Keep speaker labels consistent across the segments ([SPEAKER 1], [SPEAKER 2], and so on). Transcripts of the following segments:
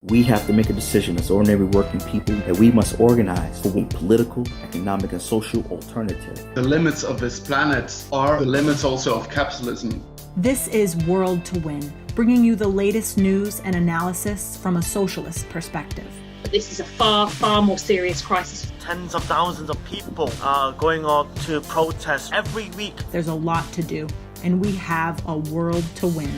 [SPEAKER 1] We have to make a decision as ordinary working people that we must organize for a political, economic, and social alternative.
[SPEAKER 2] The limits of this planet are the limits also of capitalism.
[SPEAKER 3] This is World to Win, bringing you the latest news and analysis from a socialist perspective.
[SPEAKER 4] This is a far, far more serious crisis.
[SPEAKER 5] Tens of thousands of people are going out to protest every week.
[SPEAKER 3] There's a lot to do, and we have a world to win.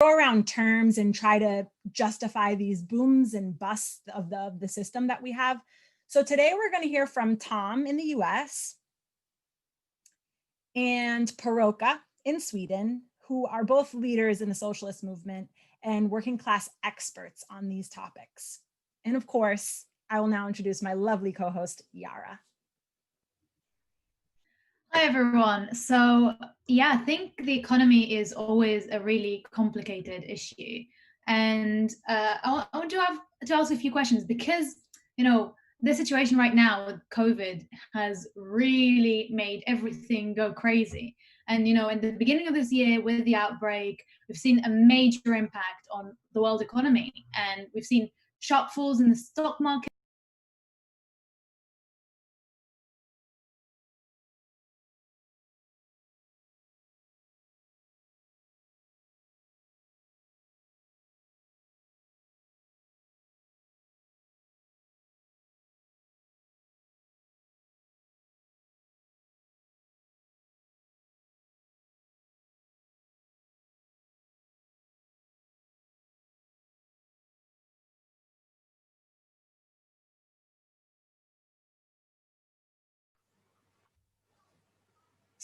[SPEAKER 3] Around terms and try to justify these booms and busts of the system that we have. So today we're going to hear from Tom in the US and Paroka in Sweden, who are both leaders in the socialist movement and working class experts on these topics. And of course, I will now introduce my lovely co-host, Yaara.
[SPEAKER 6] Hi, everyone. So, yeah, I think the economy is always a really complicated issue. And I want to ask a few questions because, the situation right now with COVID has really made everything go crazy. And, in the beginning of this year with the outbreak, we've seen a major impact on the world economy. And we've seen sharp falls in the stock market.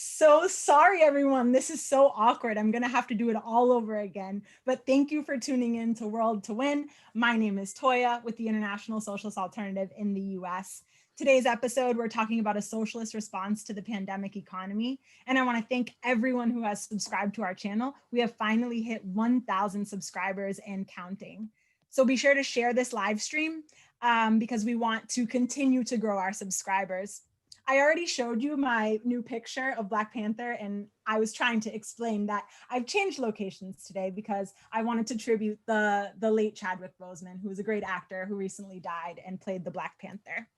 [SPEAKER 3] So sorry, everyone. This is so awkward. I'm going to have to do it all over again. But thank you for tuning in to World to Win. My name is Toya with the International Socialist Alternative in the US. Today's episode, we're talking about a socialist response to the pandemic economy. And I want to thank everyone who has subscribed to our channel. We have finally hit 1,000 subscribers and counting. So be sure to share this live stream because we want to continue to grow our subscribers. I already showed you my new picture of Black Panther, and I was trying to explain that I've changed locations today because I wanted to tribute the late Chadwick Boseman, who was a great actor who recently died and played the Black Panther.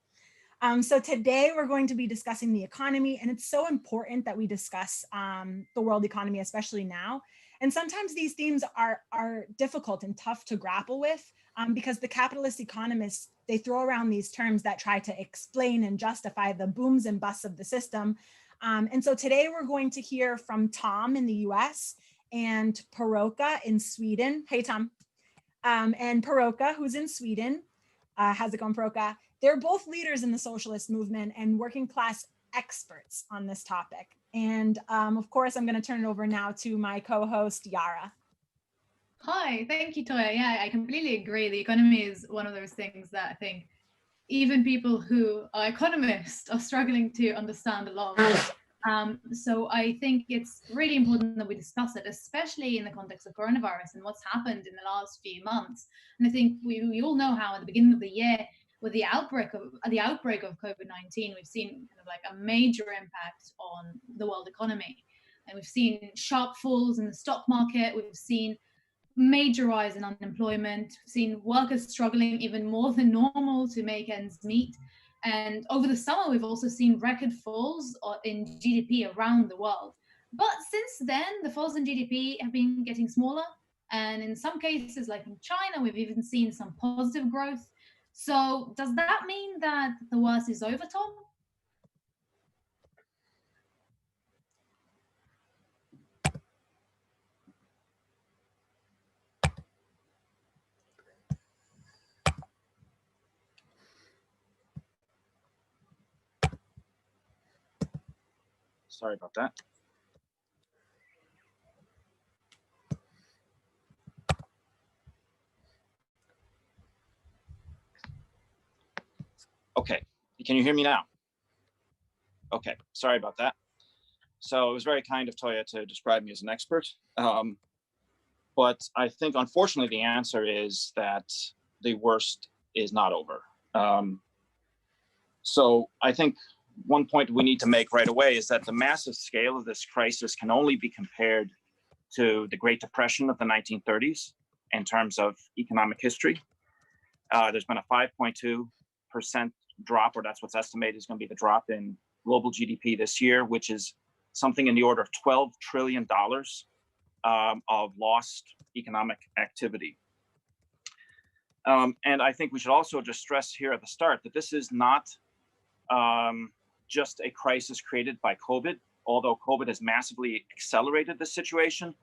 [SPEAKER 3] So today we're going to be discussing the economy, and it's so important that we discuss the world economy, especially now. And sometimes these themes are difficult and tough to grapple with because the capitalist economists, they throw around these terms that try to explain and justify the booms and busts of the system. And so today we're going to hear from Tom in the US and Paroka in Sweden. Hey, Tom. And Paroka, who's in Sweden. How's it going, Paroka? They're both leaders in the socialist movement and working class experts on this topic. And of course, I'm going to turn it over now to my co-host, Yaara.
[SPEAKER 6] Hi, thank you, Toya. Yeah, I completely agree. The economy is one of those things that I think even people who are economists are struggling to understand a lot. So I think it's really important that we discuss it, especially in the context of coronavirus and what's happened in the last few months. And I think we all know how at the beginning of the year, with the outbreak of COVID-19, we've seen kind of like a major impact on the world economy. And we've seen sharp falls in the stock market. We've seen major rise in unemployment, seen workers struggling even more than normal to make ends meet. And over the summer, we've also seen record falls in GDP around the world. But since then, the falls in GDP have been getting smaller. And in some cases, like in China, we've even seen some positive growth. So does that mean that the worst is over, Tom?
[SPEAKER 7] Sorry about that. Okay, can you hear me now? Okay, sorry about that. So it was very kind of Toya to describe me as an expert. But I think, unfortunately, the answer is that the worst is not over. So I think one point we need to make right away is that the massive scale of this crisis can only be compared to the Great Depression of the 1930s in terms of economic history. There's been a 5.2% drop, or that's what's estimated is going to be the drop in global GDP this year, which is something in the order of $12 trillion of lost economic activity. And I think we should also just stress here at the start that this is not just a crisis created by COVID, although COVID has massively accelerated this situation.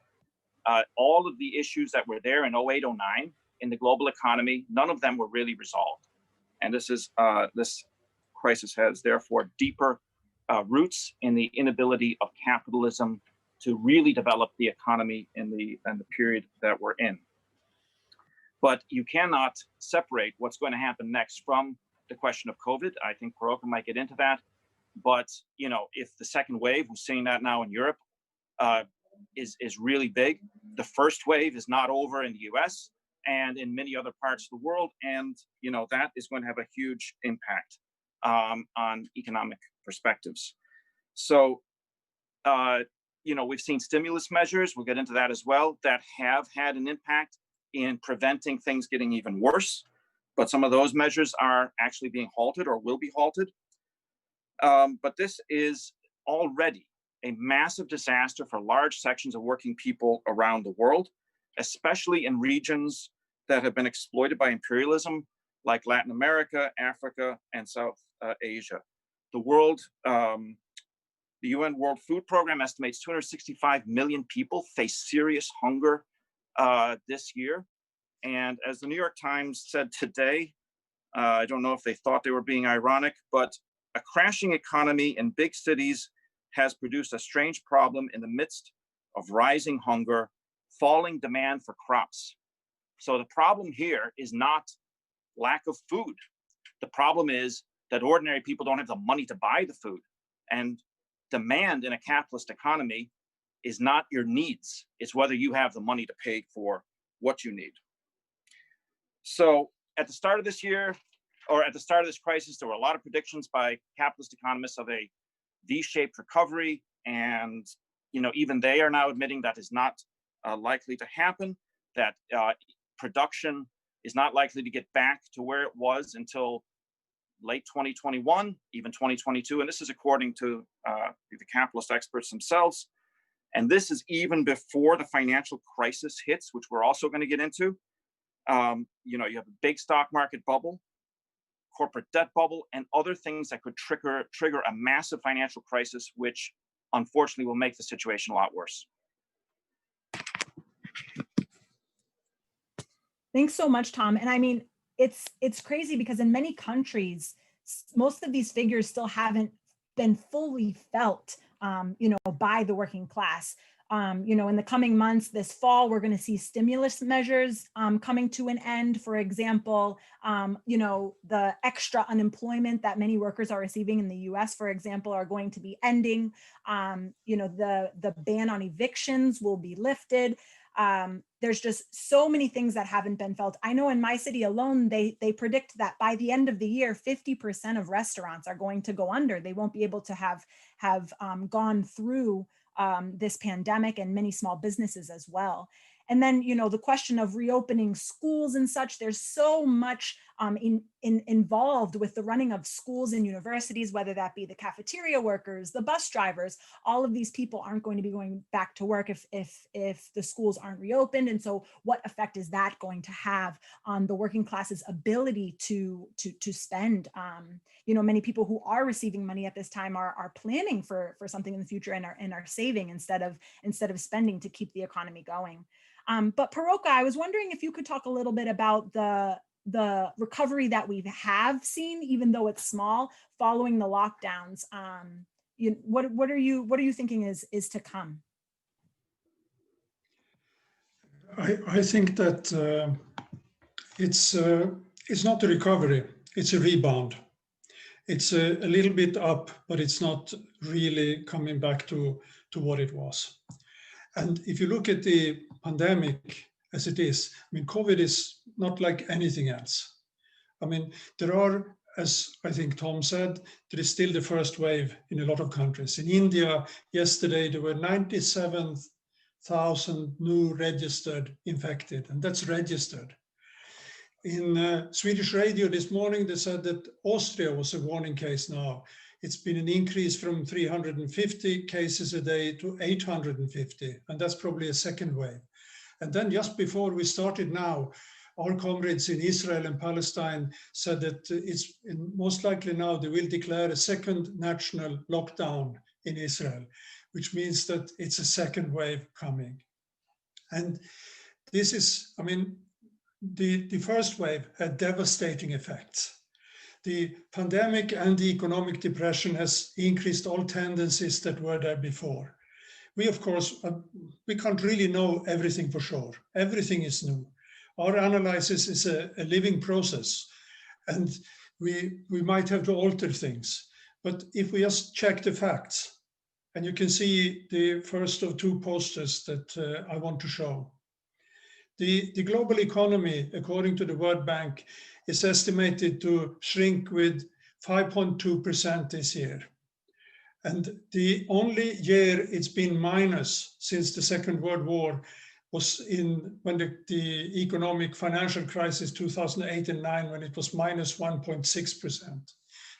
[SPEAKER 7] All of the issues that were there in 08, 09 in the global economy, none of them were really resolved. And this crisis has therefore deeper roots in the inability of capitalism to really develop the economy in the period that we're in. But you cannot separate what's going to happen next from the question of COVID. I think Paroka might get into that. But if the second wave, we're seeing that now in Europe, is really big. The first wave is not over in the US and in many other parts of the world. And that is going to have a huge impact on economic perspectives. So we've seen stimulus measures, we'll get into that as well, that have had an impact in preventing things getting even worse. But some of those measures are actually being halted or will be halted. But this is already a massive disaster for large sections of working people around the world, especially in regions that have been exploited by imperialism, like Latin America, Africa, and South Asia. The UN World Food Program estimates 265 million people face serious hunger this year. And as the New York Times said today, I don't know if they thought they were being ironic, but a crashing economy in big cities has produced a strange problem in the midst of rising hunger, falling demand for crops. So the problem here is not lack of food. The problem is that ordinary people don't have the money to buy the food. And demand in a capitalist economy is not your needs. It's whether you have the money to pay for what you need. So at the start of this year, or at the start of this crisis, there were a lot of predictions by capitalist economists of a V-shaped recovery. And even they are now admitting that is not likely to happen, that production is not likely to get back to where it was until late 2021, even 2022. And this is according to the capitalist experts themselves. And this is even before the financial crisis hits, which we're also going to get into. You have a big stock market bubble, corporate debt bubble, and other things that could trigger a massive financial crisis, which unfortunately will make the situation a lot worse.
[SPEAKER 3] Thanks so much, Tom. And I mean, it's crazy because in many countries, most of these figures still haven't been fully felt, by the working class. In the coming months, this fall, we're going to see stimulus measures coming to an end. For example, the extra unemployment that many workers are receiving in the US, for example, are going to be ending. The ban on evictions will be lifted. There's just so many things that haven't been felt. I know in my city alone, they predict that by the end of the year, 50% of restaurants are going to go under. They won't be able to have gone through this pandemic, and many small businesses as well. And then, the question of reopening schools and such, there's so much involved with the running of schools and universities, whether that be the cafeteria workers, the bus drivers. All of these people aren't going to be going back to work if the schools aren't reopened. And so what effect is that going to have on the working class's ability to spend? Many people who are receiving money at this time are planning for something in the future and are saving instead of spending to keep the economy going. But Paroka, I was wondering if you could talk a little bit about the recovery that we have seen, even though it's small, following the lockdowns. what are you thinking is to come?
[SPEAKER 8] I think that it's not a recovery, it's a rebound. It's a little bit up, but it's not really coming back to what it was. And if you look at the pandemic as it is, I mean, COVID is not like anything else. I mean, there are, as I think Tom said, there is still the first wave in a lot of countries. In India, yesterday, there were 97,000 new registered infected, and that's registered. In Swedish radio this morning, they said that Austria was a warning case now. It's been an increase from 350 cases a day to 850, and that's probably a second wave. And then just before we started now, our comrades in Israel and Palestine said that it's most likely now they will declare a second national lockdown in Israel, which means that it's a second wave coming. And this is, I mean, the first wave had devastating effects. The pandemic and the economic depression has increased all tendencies that were there before. We, of course, we can't really know everything for sure. Everything is new. Our analysis is a living process, and we might have to alter things. But if we just check the facts, and you can see the first of two posters that I want to show. The global economy, according to the World Bank, is estimated to shrink with 5.2% this year. And the only year it's been minus since the Second World War was when the economic financial crisis 2008 and 9, when it was minus 1.6%.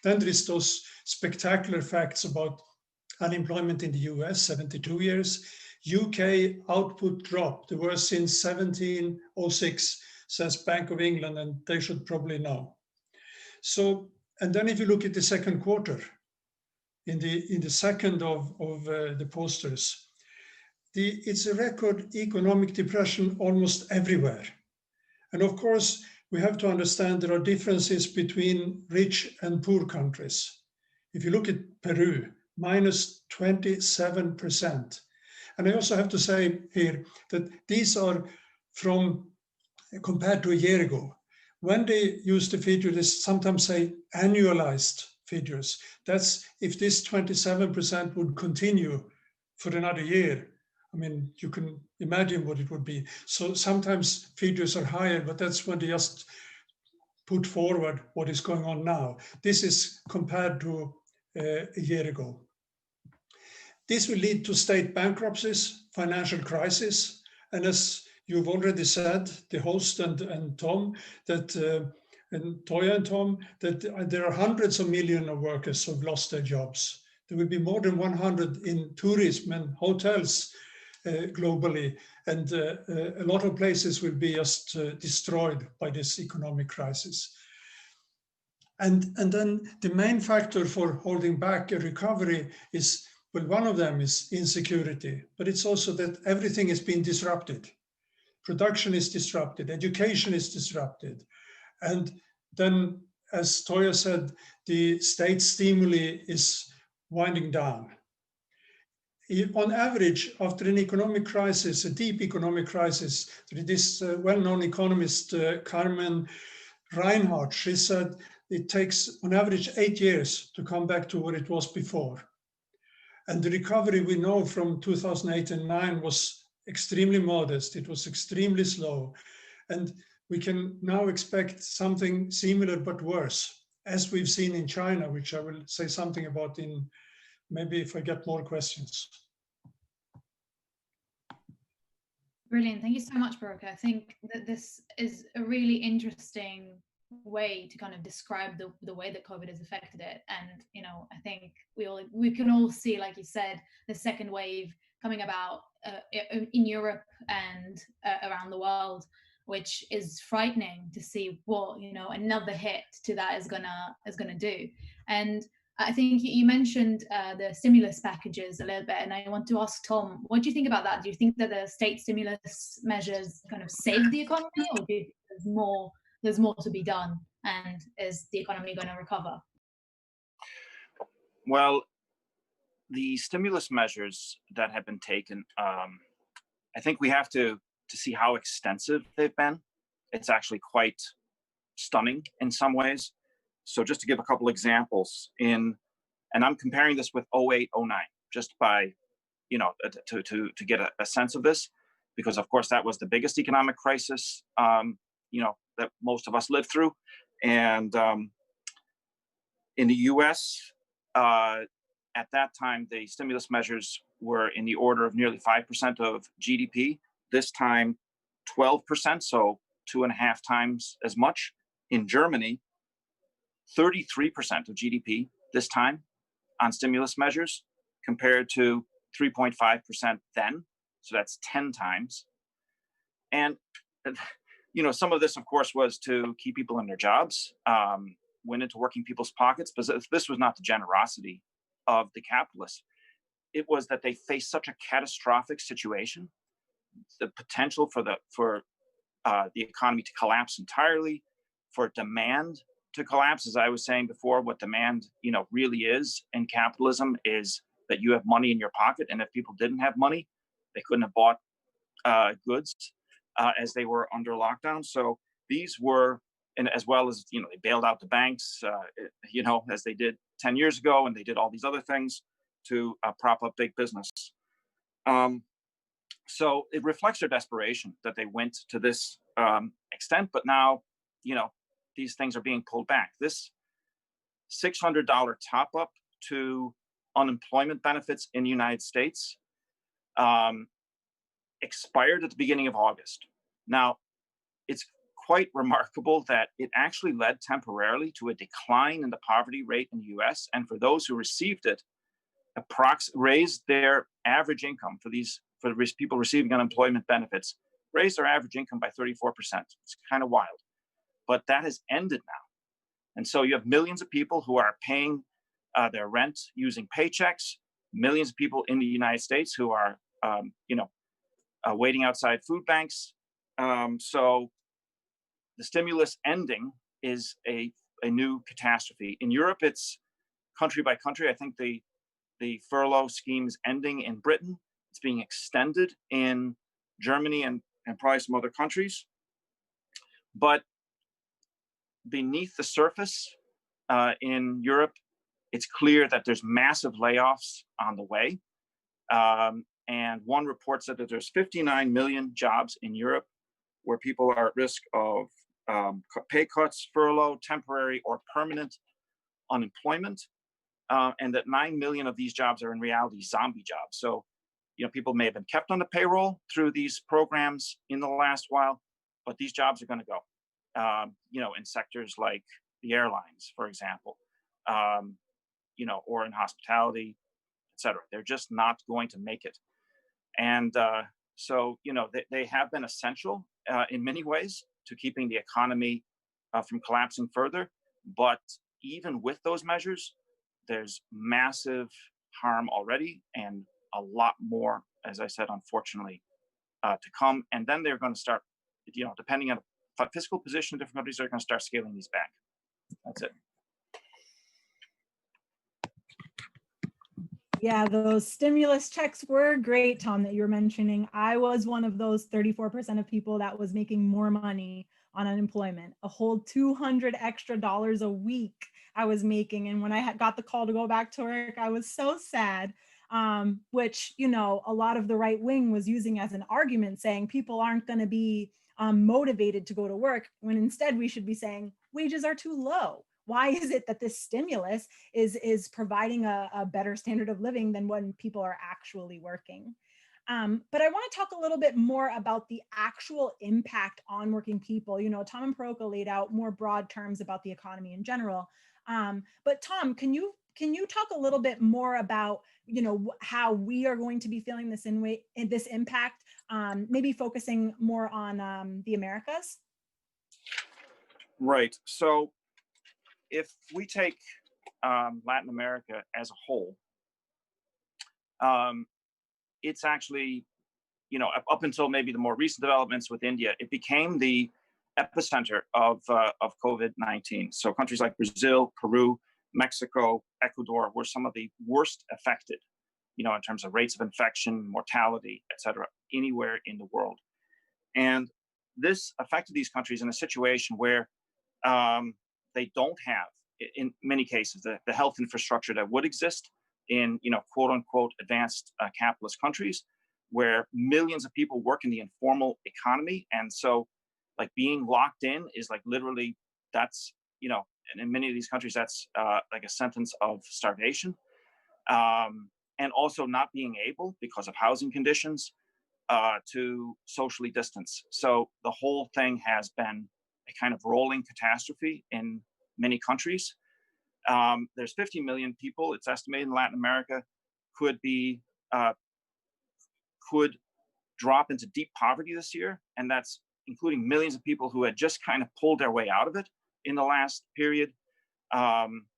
[SPEAKER 8] Then there is those spectacular facts about unemployment in the US, 72 years. UK output dropped, the worst since 1706, says Bank of England, and they should probably know. So, and then if you look at the second quarter, in the second of the posters, it's a record economic depression almost everywhere. And of course, we have to understand there are differences between rich and poor countries. If you look at Peru, minus 27%. And I also have to say here that these are compared to a year ago. When they use the figure, they sometimes say annualized figures. That's if this 27% would continue for another year. I mean, you can imagine what it would be. So sometimes figures are higher, but that's when they just put forward what is going on now. This is compared to a year ago. This will lead to state bankruptcies, financial crisis, and as you've already said, the host and Tom, that and Toya and Tom, that there are hundreds of millions of workers who've lost their jobs. There will be more than 100 in tourism and hotels globally, and a lot of places will be just destroyed by this economic crisis. And then the main factor for holding back a recovery is, well, one of them is insecurity, but it's also that everything is being disrupted. Production is disrupted, education is disrupted. And then, as Toya said, the state stimuli is winding down. On average, after an economic crisis, a deep economic crisis, this well-known economist, Carmen Reinhardt, she said it takes on average 8 years to come back to what it was before. And the recovery we know from 2008 and 9 was extremely modest. It was extremely slow. And we can now expect something similar but worse, as we've seen in China, which I will say something about in maybe if I get more questions.
[SPEAKER 6] Brilliant. Thank you so much, Baroka. I think that this is a really interesting way to kind of describe the way that COVID has affected it. And, you know, I think we can all see, like you said, the second wave coming about in Europe and around the world, which is frightening to see what, you know, another hit to that is gonna do. And I think you mentioned the stimulus packages a little bit, and I want to ask Tom, what do you think about that? Do you think that the state stimulus measures kind of saved the economy, or do you think there's more to be done, and is the economy going to recover?
[SPEAKER 7] Well, the stimulus measures that have been taken, I think we have to see how extensive they've been. It's actually quite stunning in some ways. So just to give a couple examples, and I'm comparing this with 08, 09, just by, to get a sense of this, because of course that was the biggest economic crisis, that most of us lived through. And in the US, at that time, the stimulus measures were in the order of nearly 5% of GDP. This time, 12%, so 2.5 times as much. In Germany, 33% of GDP this time on stimulus measures, compared to 3.5% then. So that's 10 times. And, some of this, of course, was to keep people in their jobs, went into working people's pockets, but this was not the generosity of the capitalists. It was that they faced such a catastrophic situation, the potential for the economy to collapse entirely, for demand to collapse. As I was saying before, what demand, really is in capitalism is that you have money in your pocket, and if people didn't have money, they couldn't have bought goods as they were under lockdown. So these were, and as well as, they bailed out the banks, as they did 10 years ago, and they did all these other things to prop up big business. So it reflects their desperation that they went to this extent, but now, these things are being pulled back. This $600 top up to unemployment benefits in the United States expired at the beginning of August. Now, it's quite remarkable that it actually led temporarily to a decline in the poverty rate in the US. And for those who received it, raised their average income for people receiving unemployment benefits, raised their average income by 34%. It's kind of wild. But that has ended now. And so you have millions of people who are paying their rent using paychecks, millions of people in the United States who are, waiting outside food banks. So the stimulus ending is a new catastrophe. In Europe, it's country by country. I think the furlough scheme is ending in Britain. It's being extended in Germany and probably some other countries. But beneath the surface in Europe, it's clear that there's massive layoffs on the way. And one report said that there's 59 million jobs in Europe where people are at risk of pay cuts, furlough, temporary or permanent unemployment, and that 9 million of these jobs are in reality zombie jobs. So, people may have been kept on the payroll through these programs in the last while, but these jobs are going to go, in sectors like the airlines, for example, or in hospitality, et cetera. They're just not going to make it. And so, they have been essential in many ways to keeping the economy from collapsing further. But even with those measures, there's massive harm already and a lot more, as I said, unfortunately, to come. And then they're going to start, depending on the fiscal position of different countries, they're going to start scaling these back. That's it.
[SPEAKER 3] Yeah, those stimulus checks were great, Tom, that you were mentioning. I was one of those 34% of people that was making more money on unemployment, a whole $200 extra a week I was making. And when I got the call to go back to work, I was so sad, which, a lot of the right wing was using as an argument, saying people aren't going to be motivated to go to work, when instead we should be saying wages are too low. Why is it that this stimulus is providing a better standard of living than when people are actually working? But I want to talk a little bit more about the actual impact on working people. Tom and Paroka laid out more broad terms about the economy in general. But Tom, can you talk a little bit more about how we are going to be feeling this this impact, maybe focusing more on the Americas?
[SPEAKER 7] Right. So if we take Latin America as a whole, it's actually, up until maybe the more recent developments with India, it became the epicenter of COVID-19. So countries like Brazil, Peru, Mexico, Ecuador were some of the worst affected in terms of rates of infection, mortality, et cetera, anywhere in the world. And this affected these countries in a situation where they don't have, in many cases, the health infrastructure that would exist in, quote unquote, advanced capitalist countries, where millions of people work in the informal economy. And so like being locked in is like literally, that's, and in many of these countries, that's like a sentence of starvation. And also not being able, because of housing conditions, to socially distance. So the whole thing has been a kind of rolling catastrophe in many countries. There's 50 million people, it's estimated, in Latin America could drop into deep poverty this year. And that's including millions of people who had just kind of pulled their way out of it in the last period.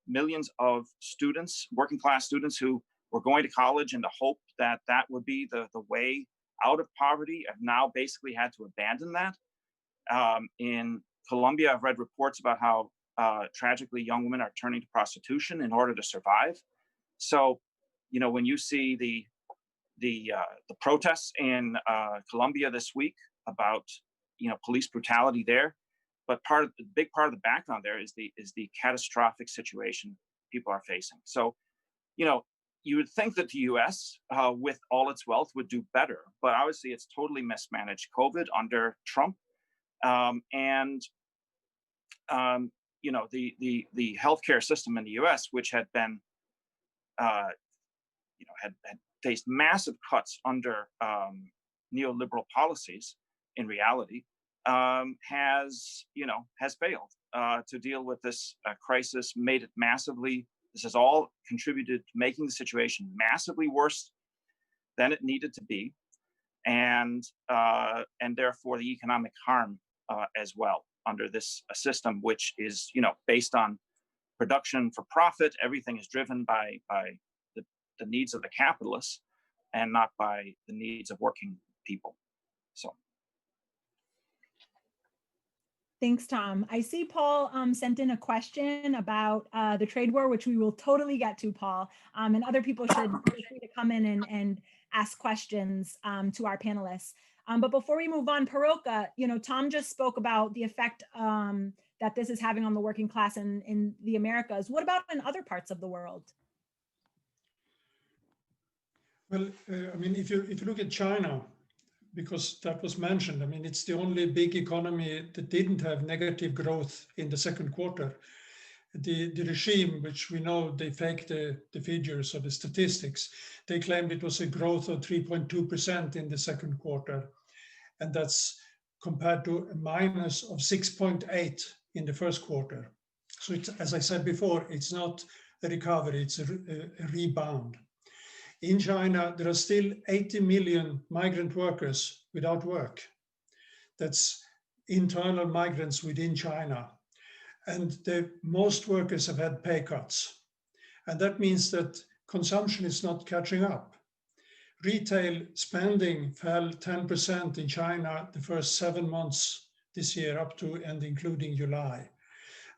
[SPEAKER 7] Millions of students, working class students who were going to college in the hope that that would be the way out of poverty, have now basically had to abandon that. In Colombia, I've read reports about how tragically young women are turning to prostitution in order to survive. So, when you see the protests in Colombia this week about police brutality there, but the big part of the background there is the catastrophic situation people are facing. So, you would think that the U.S., with all its wealth, would do better, but obviously it's totally mismanaged COVID under Trump, and the healthcare system in the U.S., which had been, had faced massive cuts under neoliberal policies, in reality, has failed to deal with this crisis, made it massively. This has all contributed to making the situation massively worse than it needed to be, and therefore the economic harm as well under this system, which is based on production for profit. Everything is driven by the needs of the capitalists and not by the needs of working people. So.
[SPEAKER 3] Thanks, Tom. I see Paul sent in a question about the trade war, which we will totally get to, Paul. And other people should feel free to come in and ask questions to our panelists. But before we move on, Paroka, Tom just spoke about the effect that this is having on the working class in the Americas. What about in other parts of the world?
[SPEAKER 8] Well, if you look at China, because that was mentioned, it's the only big economy that didn't have negative growth in the second quarter. The regime, which we know they faked the figures or the statistics, they claimed it was a growth of 3.2% in the second quarter. And that's compared to a minus of 6.8 in the first quarter. So it's, as I said before, it's not a recovery, it's a rebound. In China, there are still 80 million migrant workers without work. That's internal migrants within China. And most workers have had pay cuts. And that means that consumption is not catching up. Retail spending fell 10% in China the first 7 months this year, up to and including July.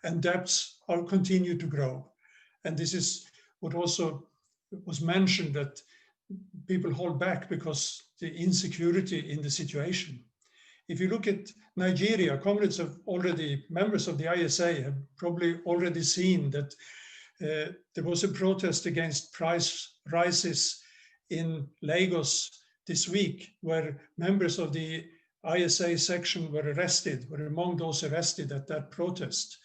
[SPEAKER 8] And debts are continue to grow. And this is what also was mentioned, that people hold back because the insecurity in the situation. If you look at Nigeria, comrades have already, members of the ISA have probably already seen that there was a protest against price rises in Lagos this week, where members of the ISA section were among those arrested at that protest.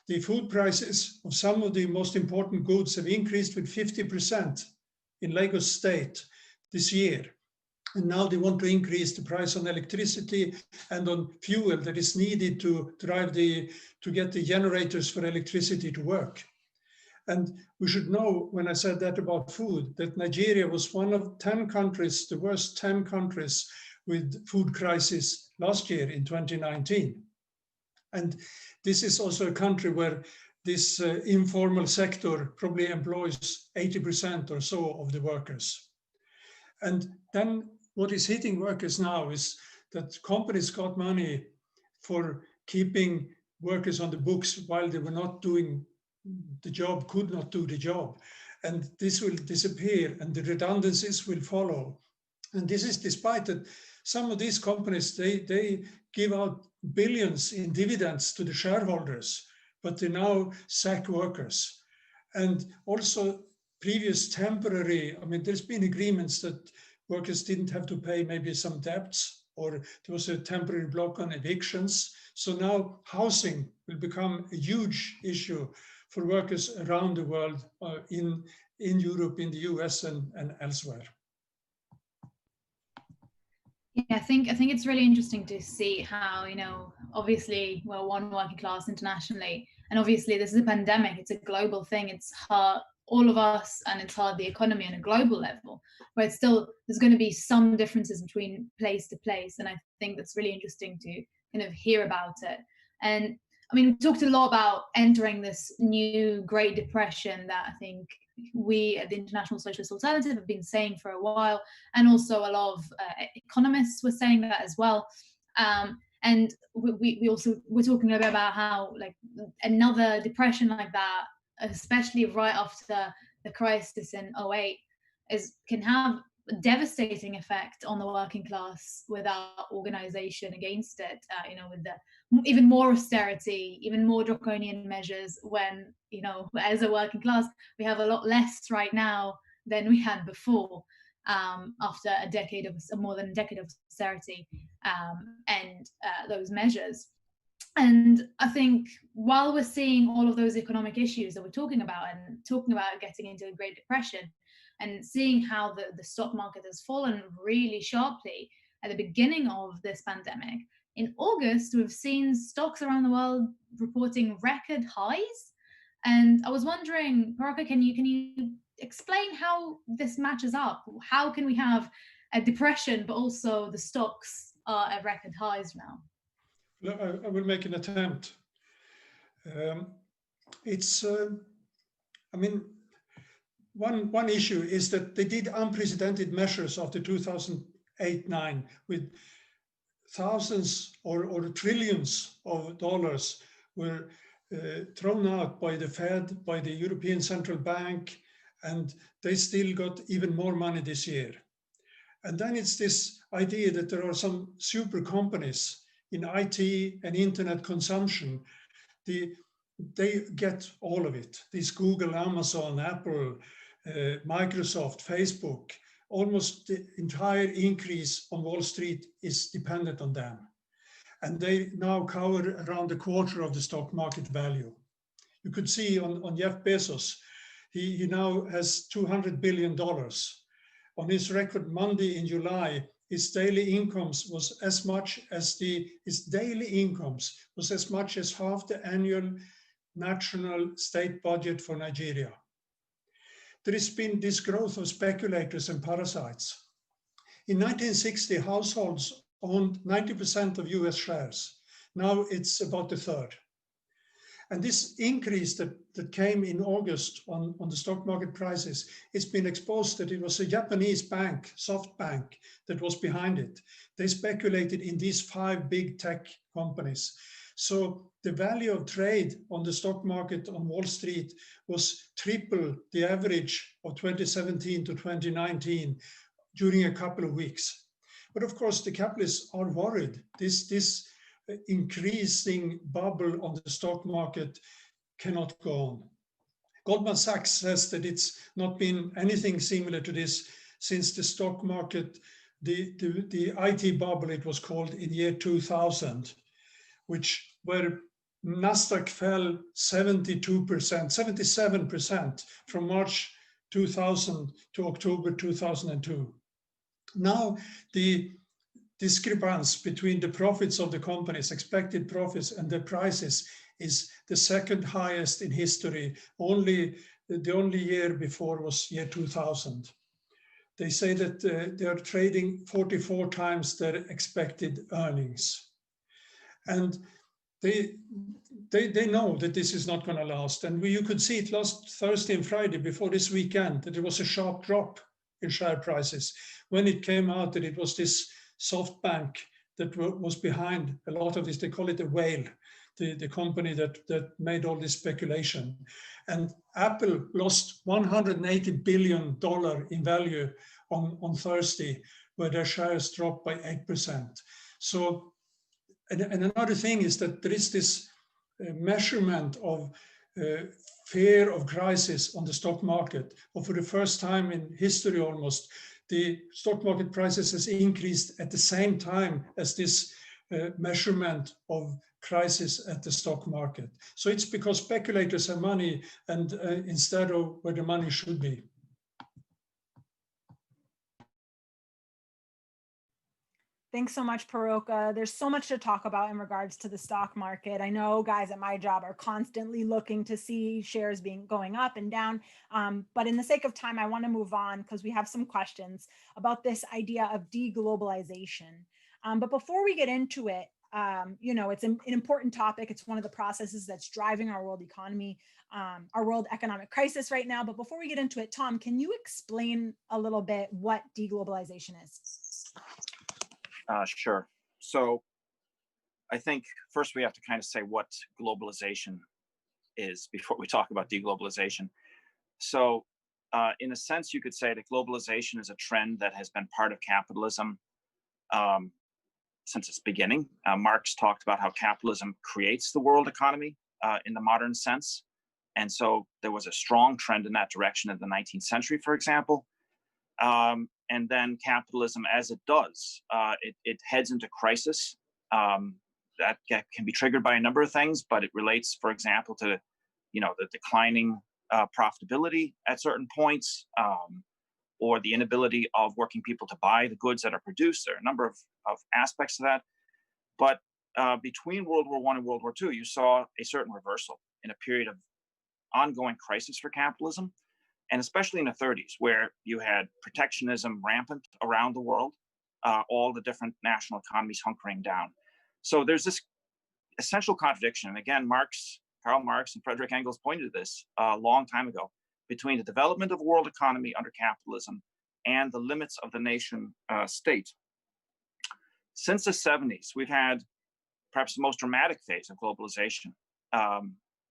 [SPEAKER 8] The food prices of some of the most important goods have increased with 50% in Lagos State this year. And now they want to increase the price on electricity and on fuel that is needed to get the generators for electricity to work. And we should know, when I said that about food, that Nigeria was one of 10 countries, the worst 10 countries with food crisis last year in 2019. And this is also a country where this informal sector probably employs 80% or so of the workers. And then what is hitting workers now is that companies got money for keeping workers on the books while they were not doing the job, could not do the job. and this will disappear and the redundancies will follow. And this is despite that some of these companies, they give out billions in dividends to the shareholders, but they now sack workers. And also previous temporary, I mean, there's been agreements that workers didn't have to pay maybe some debts, or there was a temporary block on evictions. So now housing will become a huge issue for workers around the world, in Europe, in the US and elsewhere.
[SPEAKER 6] Yeah, I think it's really interesting to see how, you know, obviously we're one working class internationally, and obviously this is a pandemic, it's a global thing, it's hard all of us, and it's hard the economy on a global level, but still there's going to be some differences between place to place, and I think that's really interesting to kind of hear about it. And I mean, we talked a lot about entering this new Great Depression that I think we at the International Socialist Alternative have been saying for a while, and also a lot of economists were saying that as well. And we're talking a bit about how like another depression like that, especially right after the crisis in 2008, can have a devastating effect on the working class without organization against it, you know, with the even more austerity, even more draconian measures, when, you know, as a working class, we have a lot less right now than we had before, after a decade of more than a decade of austerity, and those measures. And I think while we're seeing all of those economic issues that we're talking about, and talking about getting into a Great Depression, and seeing how the stock market has fallen really sharply at the beginning of this pandemic, in August, we've seen stocks around the world reporting record highs. And I was wondering, Paraka, can you explain how this matches up? How can we have a depression, but also the stocks are at record highs now?
[SPEAKER 8] I will make an attempt. I mean, one issue is that they did unprecedented measures after 2008-9 with thousands or trillions of dollars were thrown out by the Fed, by the European Central Bank, and they still got even more money this year. And then it's this idea that there are some super companies in IT and internet consumption. They get all of it. These Google, Amazon, Apple, Microsoft, Facebook, almost the entire increase on Wall Street is dependent on them. And they now cover around a quarter of the stock market value. You could see on Jeff Bezos, he now has $200 billion. On his record Monday in July, his daily incomes was as much as half the annual national state budget for Nigeria. There has been this growth of speculators and parasites. In 1960, households owned 90% of US shares. Now it's about a third. And this increase that came in August on the stock market prices, it's been exposed that it was a Japanese bank, SoftBank, that was behind it. They speculated in these 5 big tech companies. So the value of trade on the stock market on Wall Street was triple the average of 2017 to 2019 during a couple of weeks. But of course, the capitalists are worried. This increasing bubble on the stock market cannot go on. Goldman Sachs says that it's not been anything similar to this since the stock market, the IT bubble, it was called, in year 2000, where Nasdaq fell 77% from March 2000 to October 2002. Now the discrepancy between the profits of the companies, expected profits, and their prices is the second highest in history. The only year before was year 2000. They say that they are trading 44 times their expected earnings. And they know that this is not going to last. And you could see it last Thursday and Friday before this weekend, that there was a sharp drop in share prices when it came out that it was this SoftBank that was behind a lot of this. They call it a whale, the company that made all this speculation. And Apple lost $180 billion in value on Thursday, where their shares dropped by 8%. So, and another thing is that there is this measurement of fear of crisis on the stock market. Or for the first time in history almost, the stock market prices has increased at the same time as this measurement of crisis at the stock market. So it's because speculators have money and instead of where the money should be.
[SPEAKER 3] Thanks so much, Paroka. There's so much to talk about in regards to the stock market. I know guys at my job are constantly looking to see shares going up and down. But in the sake of time, I want to move on because we have some questions about this idea of deglobalization. But before we get into it, it's an important topic. It's one of the processes that's driving our world economy, our world economic crisis right now. But before we get into it, Tom, can you explain a little bit what deglobalization is?
[SPEAKER 7] Sure. So I think first we have to kind of say what globalization is before we talk about deglobalization. So in a sense, you could say that globalization is a trend that has been part of capitalism since its beginning. Marx talked about how capitalism creates the world economy in the modern sense. And so there was a strong trend in that direction in the 19th century, for example. And then capitalism, as it does, it heads into crisis. That can be triggered by a number of things, but it relates, for example, to the declining profitability at certain points, or the inability of working people to buy the goods that are produced. There are a number of aspects to that. But between World War I and World War II, you saw a certain reversal in a period of ongoing crisis for capitalism. And especially in the 30s, where you had protectionism rampant around the world, all the different national economies hunkering down. So there's this essential contradiction. And again, Karl Marx and Frederick Engels pointed to this a long time ago, between the development of a world economy under capitalism and the limits of the nation state. Since the 70s, we've had perhaps the most dramatic phase of globalization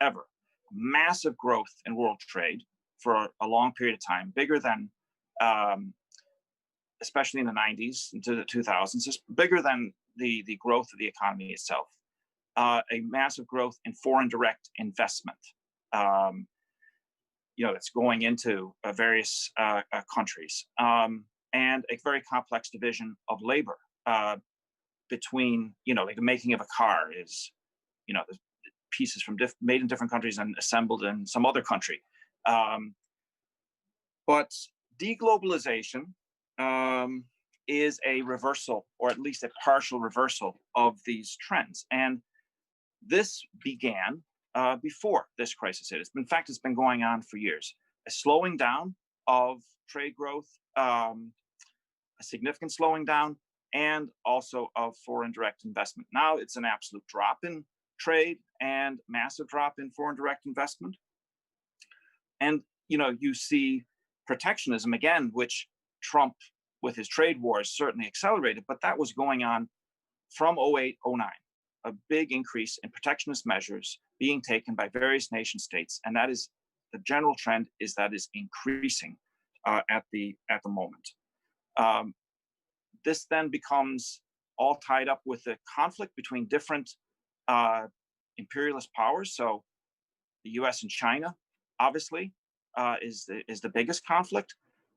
[SPEAKER 7] ever. Massive growth in world trade for a long period of time, bigger than, especially in the 90s into the 2000s, just bigger than the growth of the economy itself. A massive growth in foreign direct investment, that's going into various countries, and a very complex division of labor between, like the making of a car is, the pieces from made in different countries and assembled in some other country. But deglobalization is a reversal, or at least a partial reversal of these trends. And this began before this crisis hit. In fact, it's been going on for years. A slowing down of trade growth, a significant slowing down, and also of foreign direct investment. Now it's an absolute drop in trade and massive drop in foreign direct investment. And you see protectionism again, which Trump with his trade wars certainly accelerated, but that was going on from 08, 09, a big increase in protectionist measures being taken by various nation states. And that is the general trend, is that is increasing at the moment. This then becomes all tied up with the conflict between different imperialist powers. So the US and China, obviously, is the biggest conflict.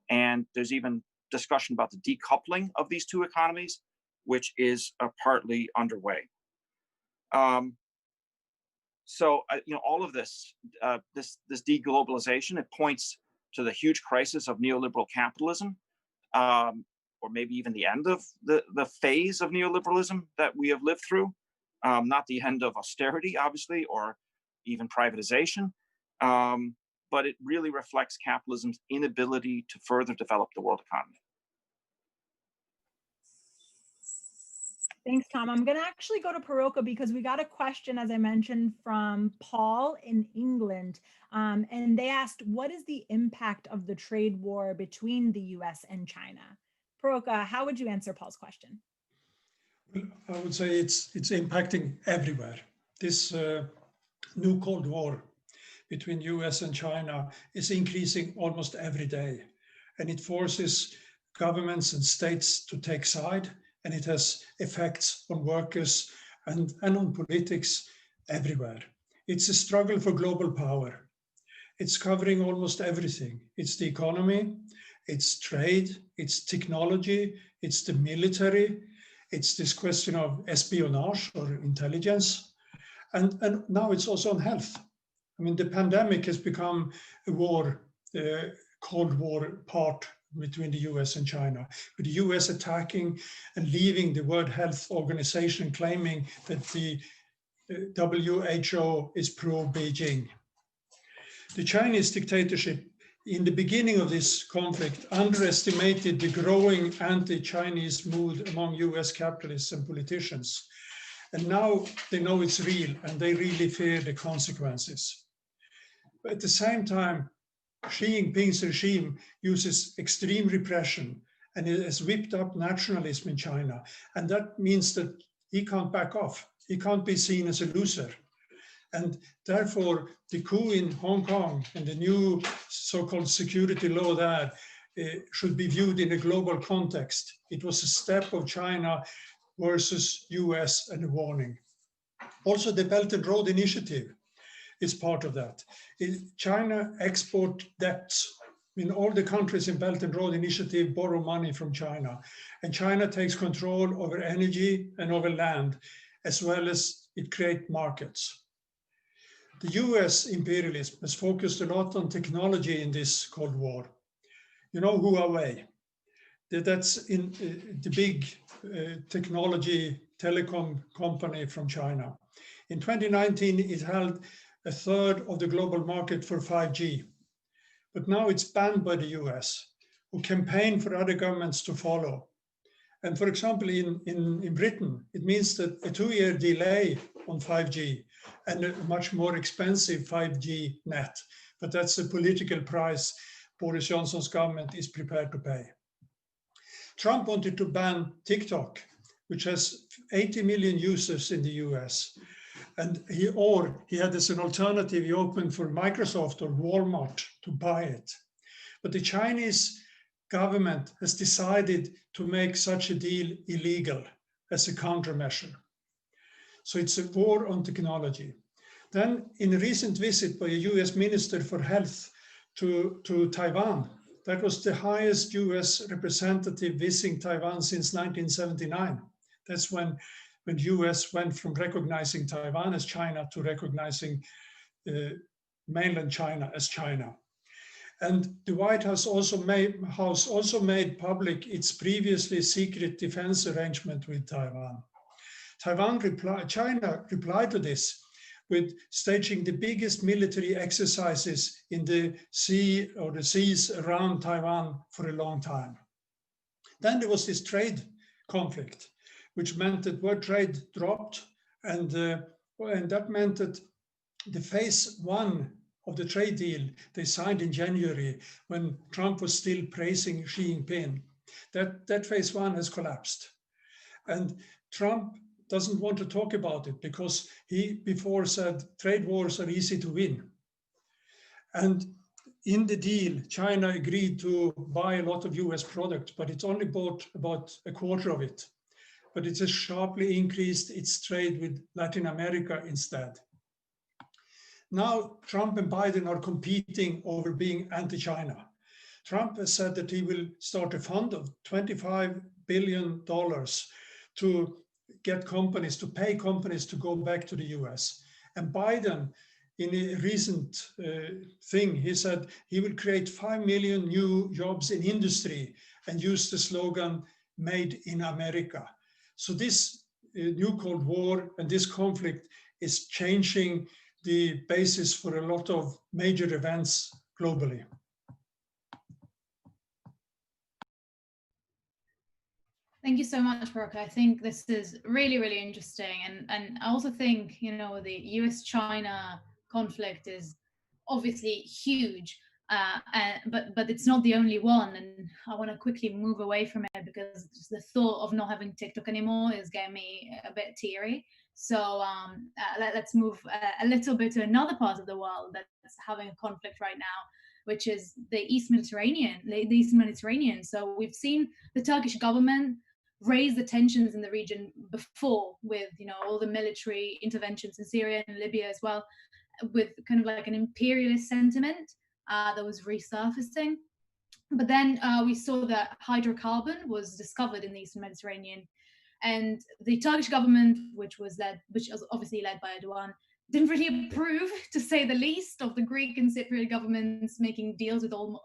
[SPEAKER 7] And there's even discussion about the decoupling of these two economies, which is partly underway. So all of this deglobalization, it points to the huge crisis of neoliberal capitalism, or maybe even the end of the phase of neoliberalism that we have lived through. Not the end of austerity, obviously, or even privatization, but it really reflects capitalism's inability to further develop the world economy.
[SPEAKER 3] Thanks, Tom. I'm going to actually go to Paroka because we got a question, as I mentioned, from Paul in England. And they asked, what is the impact of the trade war between the US and China? Paroka, how would you answer Paul's question?
[SPEAKER 8] I would say it's impacting everywhere. this new Cold War between US and China is increasing almost every day. And it forces governments and states to take side, and it has effects on workers and on politics everywhere. It's a struggle for global power. It's covering almost everything. It's the economy, it's trade, it's technology, it's the military, it's this question of espionage or intelligence, and now it's also on health. I mean, the pandemic has become a war, Cold War part between the US and China, with the US attacking and leaving the World Health Organization, claiming that the WHO is pro-Beijing. The Chinese dictatorship in the beginning of this conflict underestimated the growing anti-Chinese mood among US capitalists and politicians. And now they know it's real and they really fear the consequences. But at the same time, Xi Jinping's regime uses extreme repression and it has whipped up nationalism in China. And that means that he can't back off. He can't be seen as a loser. And therefore, the coup in Hong Kong and the new so-called security law there should be viewed in a global context. It was a step of China versus US and a warning. Also, the Belt and Road Initiative is part of that. China export debts. I mean, all the countries in Belt and Road Initiative borrow money from China, and China takes control over energy and over land, as well as it creates markets. The US imperialism has focused a lot on technology in this Cold War. You know, Huawei, that's in the big technology telecom company from China. In 2019, it held a third of the global market for 5G. But now it's banned by the US, who campaign for other governments to follow. And for example, in Britain, it means that a 2-year delay on 5G and a much more expensive 5G net. But that's the political price Boris Johnson's government is prepared to pay. Trump wanted to ban TikTok, which has 80 million users in the US. And he had as an alternative, he opened for Microsoft or Walmart to buy it. But the Chinese government has decided to make such a deal illegal as a countermeasure. So it's a war on technology. Then in a recent visit by a US Minister for Health to Taiwan, that was the highest US representative visiting Taiwan since 1979. That's when US went from recognizing Taiwan as China to recognizing mainland China as China. And the White House also made public its previously secret defense arrangement with Taiwan. China replied to this with staging the biggest military exercises in the sea or the seas around Taiwan for a long time. Then there was this trade conflict, which meant that world trade dropped, and that meant that the phase one of the trade deal they signed in January, when Trump was still praising Xi Jinping, that phase one has collapsed. And Trump doesn't want to talk about it because he before said trade wars are easy to win. And in the deal, China agreed to buy a lot of US products, but it's only bought about a quarter of it. But it has sharply increased its trade with Latin America instead. Now, Trump and Biden are competing over being anti-China. Trump has said that he will start a fund of $25 billion to get companies, to pay companies to go back to the US. And Biden, in a recent thing, he said he will create 5 million new jobs in industry and use the slogan, Made in America. So this new Cold War and this conflict is changing the basis for a lot of major events globally.
[SPEAKER 6] Thank you so much, Brooke. I think this is really, really interesting. And I also think, you know, the US-China conflict is obviously huge, but it's not the only one. And I want to quickly move away from it because just the thought of not having TikTok anymore is getting me a bit teary. So let's move a little bit to another part of the world that's having a conflict right now, which is the East Mediterranean. So we've seen the Turkish government raise the tensions in the region before with, all the military interventions in Syria and Libya as well, with kind of like an imperialist sentiment that was resurfacing. But then we saw that hydrocarbon was discovered in the Eastern Mediterranean, and the Turkish government, which was obviously led by Erdogan, didn't really approve, to say the least, of the Greek and Cypriot governments making deals with oil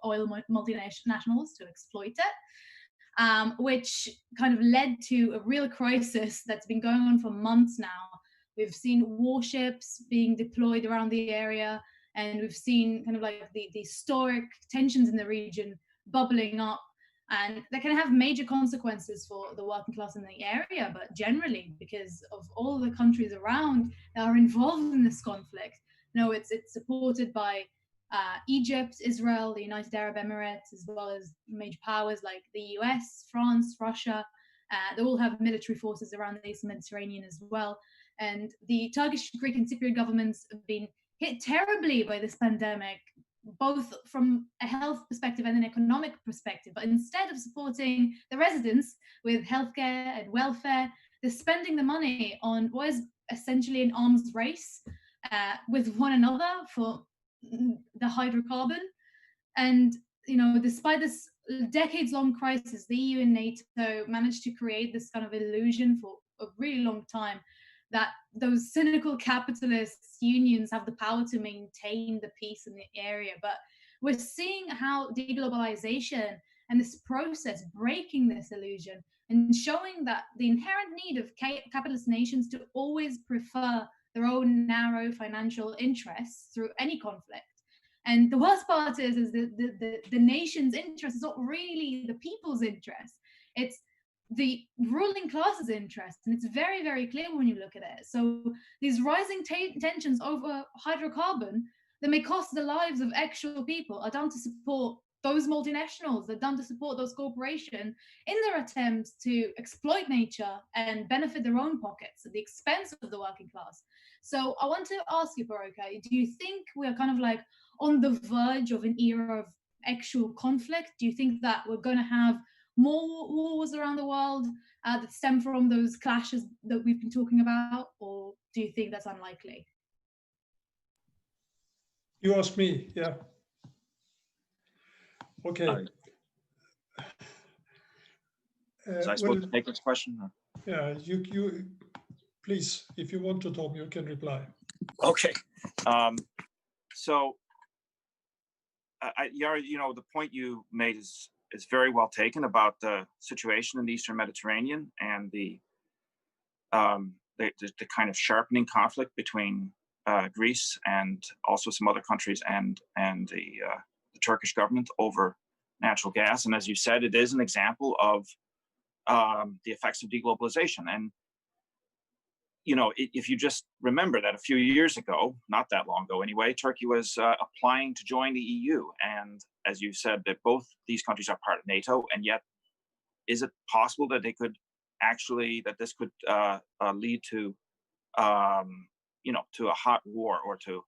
[SPEAKER 6] multinationals to exploit it, which kind of led to a real crisis that's been going on for months now. We've seen warships being deployed around the area, and we've seen kind of like the historic tensions in the region bubbling up, and that can have major consequences for the working class in the area, but generally because of all the countries around that are involved in this conflict. It's supported by Egypt, Israel, the United Arab Emirates, as well as major powers like the US, France, Russia. They all have military forces around the Eastern Mediterranean as well. And the Turkish, Greek, and Cypriot governments have been hit terribly by this pandemic, both from a health perspective and an economic perspective. But instead of supporting the residents with healthcare and welfare, they're spending the money on what is essentially an arms race with one another for the hydrocarbon. And despite this decades-long crisis, the EU and NATO managed to create this kind of illusion for a really long time that those cynical capitalist unions have the power to maintain the peace in the area. But we're seeing how deglobalization and this process breaking this illusion and showing that the inherent need of capitalist nations to always prefer their own narrow financial interests through any conflict. And the worst part is the nation's interest is not really the people's interest. It's the ruling class's interest, and it's very, very clear when you look at it. So these rising tensions over hydrocarbon that may cost the lives of actual people are done to support those multinationals, they're done to support those corporations in their attempts to exploit nature and benefit their own pockets at the expense of the working class. So I want to ask you, Baroka, do you think we're kind of like on the verge of an era of actual conflict? Do you think that we're going to have more wars around the world that stem from those clashes that we've been talking about, or do you think that's unlikely?
[SPEAKER 8] You asked me, yeah. Okay.
[SPEAKER 7] So I suppose to take this question? Or?
[SPEAKER 8] Yeah, you please, if you want to talk, you can reply.
[SPEAKER 7] Okay. So, Yaara, the point you made is very well taken about the situation in the Eastern Mediterranean and the kind of sharpening conflict between Greece and also some other countries and the Turkish government over natural gas. And as you said, it is an example of the effects of deglobalization. And if you just remember that a few years ago, not that long ago anyway, Turkey was applying to join the EU. And as you said, that both these countries are part of NATO, and yet is it possible that they could actually, that this could lead to, to a hot war or to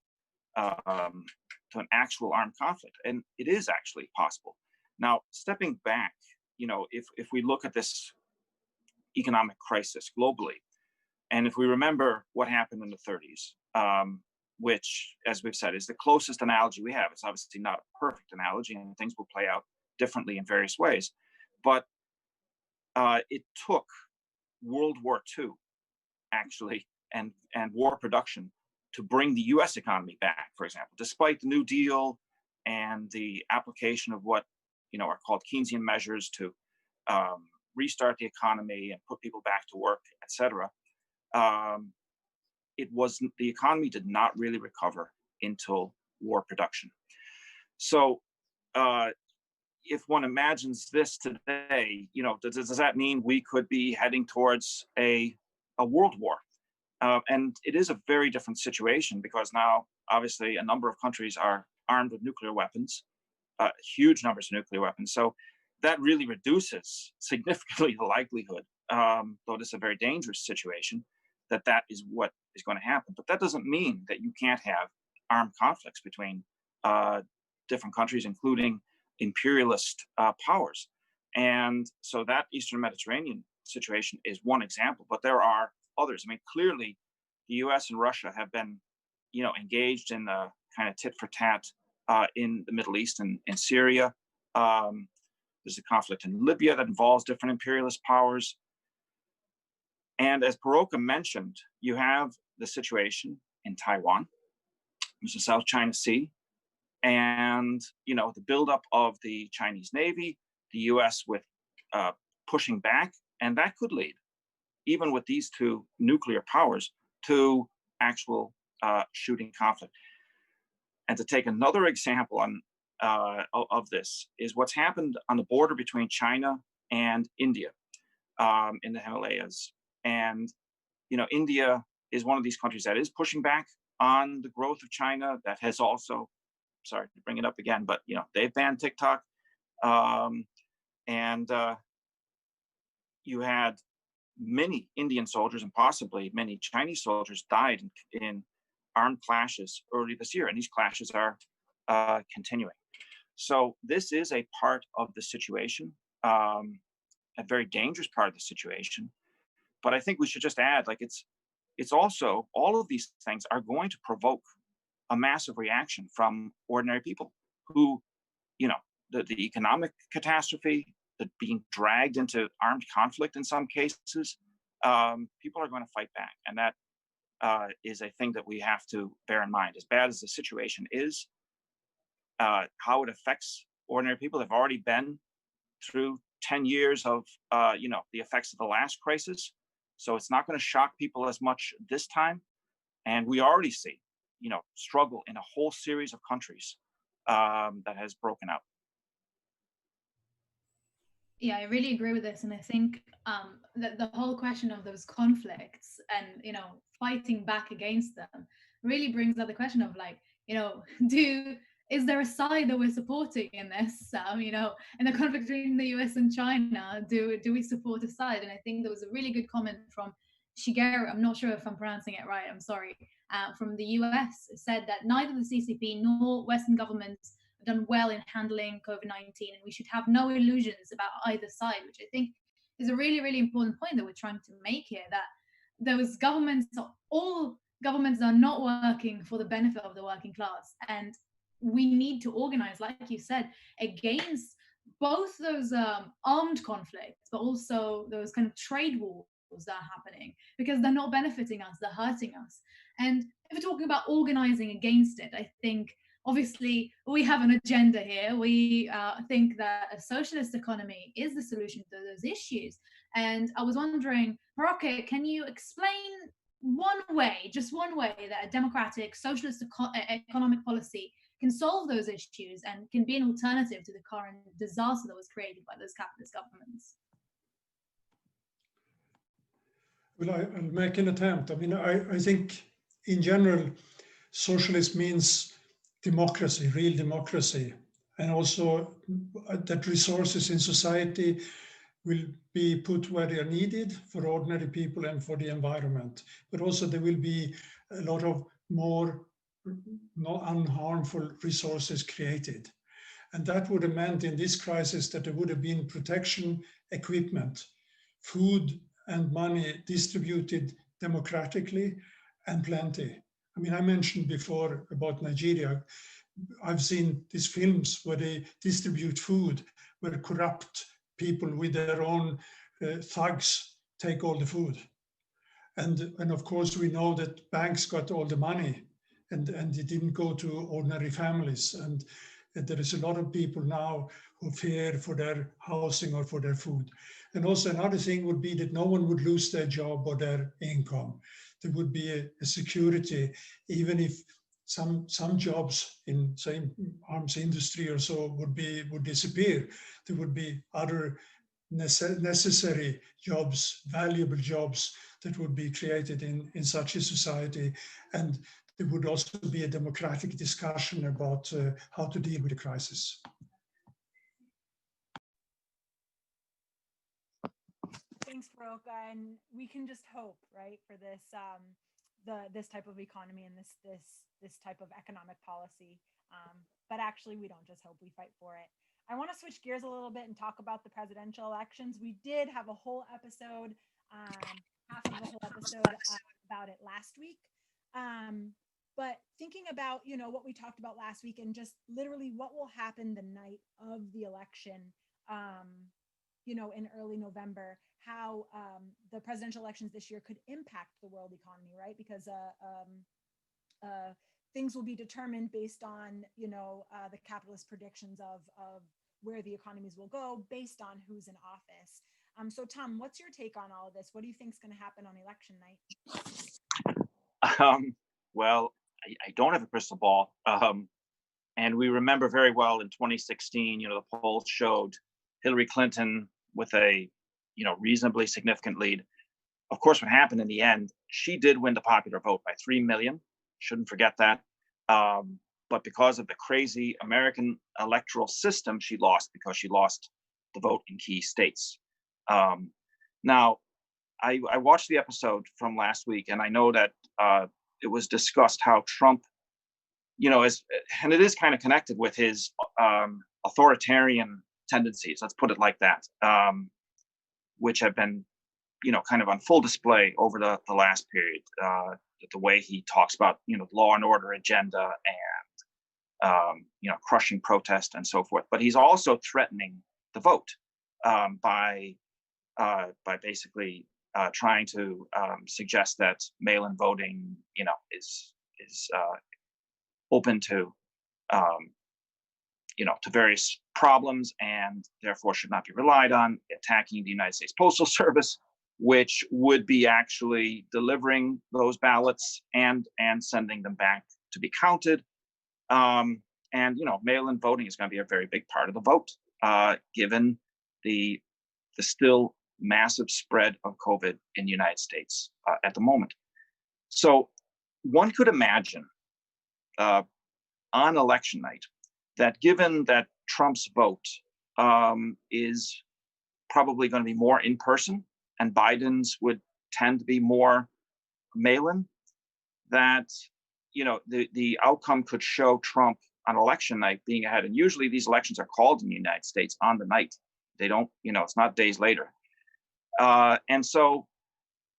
[SPEAKER 7] an actual armed conflict? And it is actually possible. Now, stepping back, if we look at this economic crisis globally, and if we remember what happened in the 30s, which, as we've said, is the closest analogy we have. It's obviously not a perfect analogy, and things will play out differently in various ways. But it took World War II, actually, and war production to bring the US economy back, for example, despite the New Deal and the application of what are called Keynesian measures to restart the economy and put people back to work, et cetera. The economy did not really recover until war production. So if one imagines this today, does that mean we could be heading towards a world war? And it is a very different situation because now, obviously, a number of countries are armed with nuclear weapons, huge numbers of nuclear weapons. So that really reduces significantly the likelihood, though this is a very dangerous situation, that is what is going to happen. But that doesn't mean that you can't have armed conflicts between different countries, including imperialist powers. And so that Eastern Mediterranean situation is one example, but there are others. I mean, clearly, the U.S. and Russia have been, engaged in the kind of tit for tat in the Middle East and in Syria. There's a conflict in Libya that involves different imperialist powers. And as Paroka mentioned, you have the situation in Taiwan, there's the South China Sea, and the buildup of the Chinese Navy, the U.S. with pushing back, and that could lead, even with these two nuclear powers, to actual shooting conflict. And to take another example of this is what's happened on the border between China and India in the Himalayas. And, India is one of these countries that is pushing back on the growth of China, that has also, sorry to bring it up again, but, they've banned TikTok. You had many Indian soldiers and possibly many Chinese soldiers died in armed clashes early this year, and these clashes are continuing. So this is a part of the situation, a very dangerous part of the situation. But I think we should just add, it's also, all of these things are going to provoke a massive reaction from ordinary people who, the economic catastrophe, the being dragged into armed conflict in some cases, people are going to fight back. And that is a thing that we have to bear in mind. As bad as the situation is, how it affects ordinary people. They've already been through 10 years of, the effects of the last crisis. So it's not going to shock people as much this time. And we already see, struggle in a whole series of countries that has broken out.
[SPEAKER 6] Yeah, I really agree with this. And I think that the whole question of those conflicts and, fighting back against them really brings up the question of is there a side that we're supporting in this? In the conflict between the US and China, do we support a side? And I think there was a really good comment from Shigeru, I'm not sure if I'm pronouncing it right, I'm sorry, from the US, said that neither the CCP nor Western governments have done well in handling COVID-19, and we should have no illusions about either side, which I think is a really, really important point that we're trying to make here, that those governments, all governments are not working for the benefit of the working class. And we need to organize, like you said, against both those armed conflicts, but also those kind of trade wars that are happening, because they're not benefiting us, they're hurting us. And if we're talking about organizing against it, I think obviously we have an agenda here. We think that a socialist economy is the solution to those issues. And I was wondering, Paroka, can you explain just one way that a democratic socialist economic policy can solve those issues and can be an alternative to the current disaster that was created by those capitalist governments?
[SPEAKER 8] Well, I'll make an attempt. I mean, I think in general, socialist means democracy, real democracy, and also that resources in society will be put where they are needed for ordinary people and for the environment. But also there will be a lot of more unharmful resources created. And that would have meant in this crisis that there would have been protection equipment, food and money distributed democratically, and plenty. I mean, I mentioned before about Nigeria. I've seen these films where they distribute food, where corrupt people with their own thugs take all the food. And of course, we know that banks got all the money and it didn't go to ordinary families. And there is a lot of people now who fear for their housing or for their food. And also another thing would be that no one would lose their job or their income. There would be a security, even if some jobs in, say, arms industry or so would disappear. There would be other necessary jobs, valuable jobs that would be created in such a society. And there would also be a democratic discussion about how to deal with the crisis.
[SPEAKER 3] Thanks, Paroka, and we can just hope, right, for this type of economy and this type of economic policy. But actually, we don't just hope, we fight for it. I want to switch gears a little bit and talk about the presidential elections. We did have a whole episode, half of a whole episode about it last week. But thinking about, what we talked about last week and just literally what will happen the night of the election, in early November, how the presidential elections this year could impact the world economy, right? Because things will be determined based on, the capitalist predictions of where the economies will go based on who's in office. So Tom, what's your take on all of this? What do you think is going to happen on election night?
[SPEAKER 7] Well, I don't have a crystal ball. And we remember very well in 2016, the polls showed Hillary Clinton with a, reasonably significant lead. Of course, what happened in the end, she did win the popular vote by 3 million. Shouldn't forget that. But because of the crazy American electoral system, she lost because she lost the vote in key states. Now, I watched the episode from last week, and I know that it was discussed how Trump, and it is kind of connected with his authoritarian tendencies, let's put it like that, which have been, kind of on full display over the last period. The way he talks about, law and order agenda and, crushing protest and so forth. But he's also threatening the vote by basically trying to suggest that mail-in voting, is open to, to various problems and therefore should not be relied on, attacking the United States Postal Service, which would be actually delivering those ballots and sending them back to be counted. And mail-in voting is going to be a very big part of the vote, given the still massive spread of COVID in the United States at the moment. So one could imagine on election night that given that Trump's vote is probably going to be more in person and Biden's would tend to be more mail-in, that the outcome could show Trump on election night being ahead. And usually these elections are called in the United States on the night. They don't, it's not days later. And so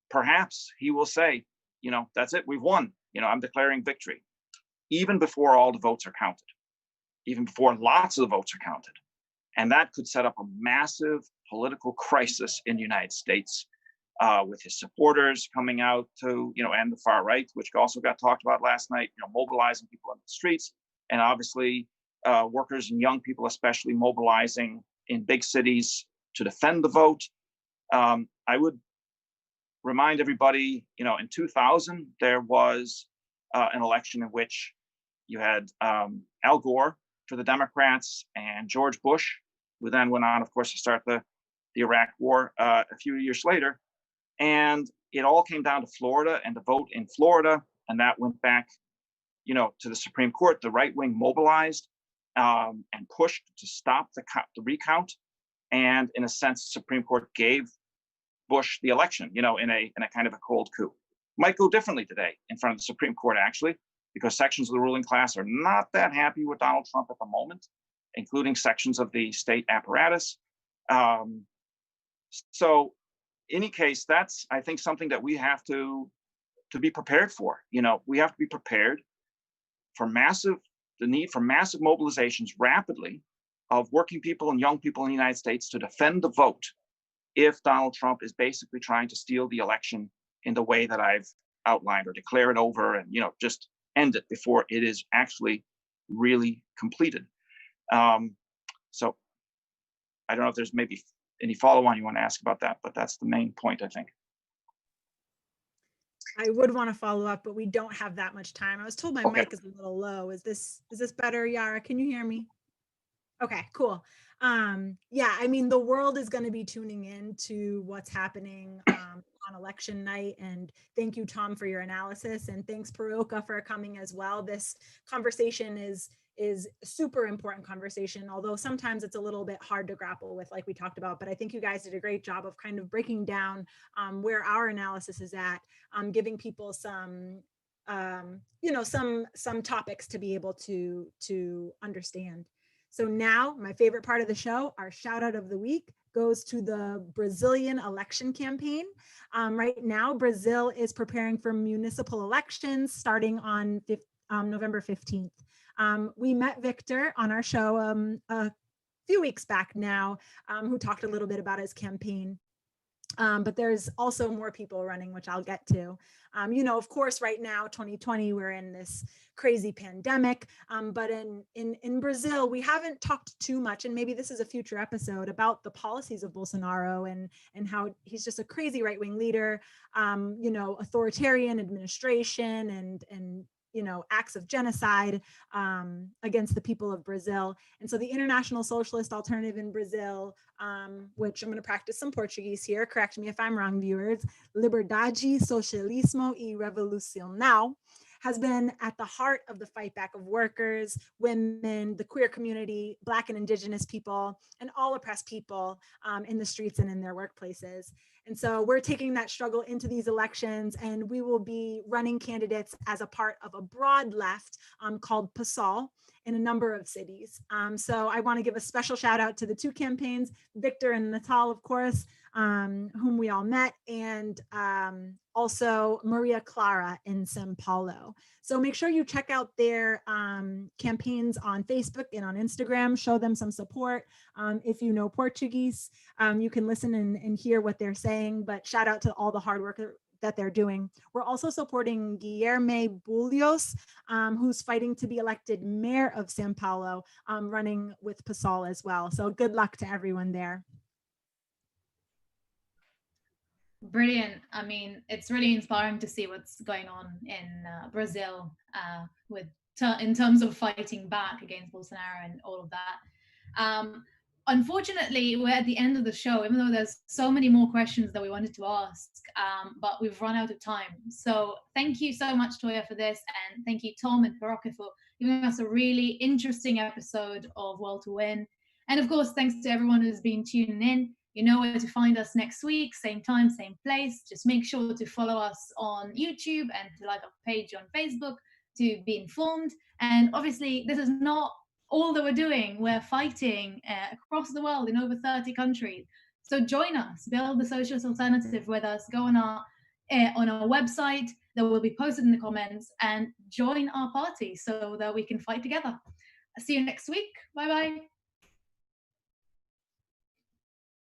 [SPEAKER 7] perhaps he will say, that's it, we've won. I'm declaring victory, even before all the votes are counted, even before lots of the votes are counted. And that could set up a massive political crisis in the United States, with his supporters coming out to, and the far right, which also got talked about last night, mobilizing people on the streets, and obviously workers and young people, especially mobilizing in big cities to defend the vote. I would remind everybody, in 2000, there was an election in which you had Al Gore for the Democrats and George Bush, who then went on, of course, to start the Iraq War a few years later. And it all came down to Florida and the vote in Florida. And that went back, to the Supreme Court. The right wing mobilized and pushed to stop the recount. And in a sense, the Supreme Court gave Bush the election, in a kind of a cold coup. Might go differently today in front of the Supreme Court, actually, because sections of the ruling class are not that happy with Donald Trump at the moment, including sections of the state apparatus. So in any case, that's, I think, something that we have to be prepared for. We have to be prepared for the need for massive mobilizations rapidly of working people and young people in the United States to defend the vote if Donald Trump is basically trying to steal the election in the way that I've outlined, or declare it over and, just end it before it is actually really completed. So I don't know if there's maybe any follow-on you want to ask about that, but that's the main point, I think.
[SPEAKER 3] I would want to follow up, but we don't have that much time. I was told my mic is a little low. Is this better, Yaara? Can you hear me? Okay, cool. Yeah, I mean, the world is going to be tuning in to what's happening on election night. And thank you, Tom, for your analysis. And thanks, Paroka, for coming as well. This conversation is a super important conversation, although sometimes it's a little bit hard to grapple with, like we talked about. But I think you guys did a great job of kind of breaking down where our analysis is at, giving people some some topics to be able to understand. So now my favorite part of the show, our shout out of the week, goes to the Brazilian election campaign. Right now, Brazil is preparing for municipal elections starting on November 15th. We met Victor on our show a few weeks back now, who talked a little bit about his campaign. But there's also more people running, which I'll get to. Of course, right now, 2020, we're in this crazy pandemic. But in Brazil, we haven't talked too much, and maybe this is a future episode, about the policies of Bolsonaro and how he's just a crazy right-wing leader, authoritarian administration and acts of genocide against the people of Brazil. And so the International Socialist Alternative in Brazil, which I'm going to practice some Portuguese here, correct me if I'm wrong, viewers, Liberdade, Socialismo e Revolução Now, has been at the heart of the fight back of workers, women, the queer community, Black and Indigenous people, and all oppressed people in the streets and in their workplaces. And so we're taking that struggle into these elections, and we will be running candidates as a part of a broad left called PASOL in a number of cities. So I want to give a special shout out to the two campaigns, Victor and Natal, of course, whom we all met, and also Maria Clara in São Paulo. So make sure you check out their campaigns on Facebook and on Instagram, show them some support. If you know Portuguese, you can listen and hear what they're saying, but shout out to all the hard work that they're doing. We're also supporting Guilherme Bulhos, who's fighting to be elected mayor of São Paulo, running with PASOL as well. So good luck to everyone there.
[SPEAKER 6] Brilliant. I mean, it's really inspiring to see what's going on in Brazil in terms of fighting back against Bolsonaro and all of that. Unfortunately, we're at the end of the show, even though there's so many more questions that we wanted to ask, but we've run out of time. So thank you so much, Toya, for this. And thank you, Tom and Paroka, for giving us a really interesting episode of World to Win. And of course, thanks to everyone who's been tuning in. You know where to find us next week, same time, same place. Just make sure to follow us on YouTube and to like our page on Facebook to be informed. And obviously, this is not all that we're doing. We're fighting across the world in over 30 countries. So join us, build the socialist alternative with us, go on our website that will be posted in the comments, and join our party so that we can fight together. See you next week. Bye-bye.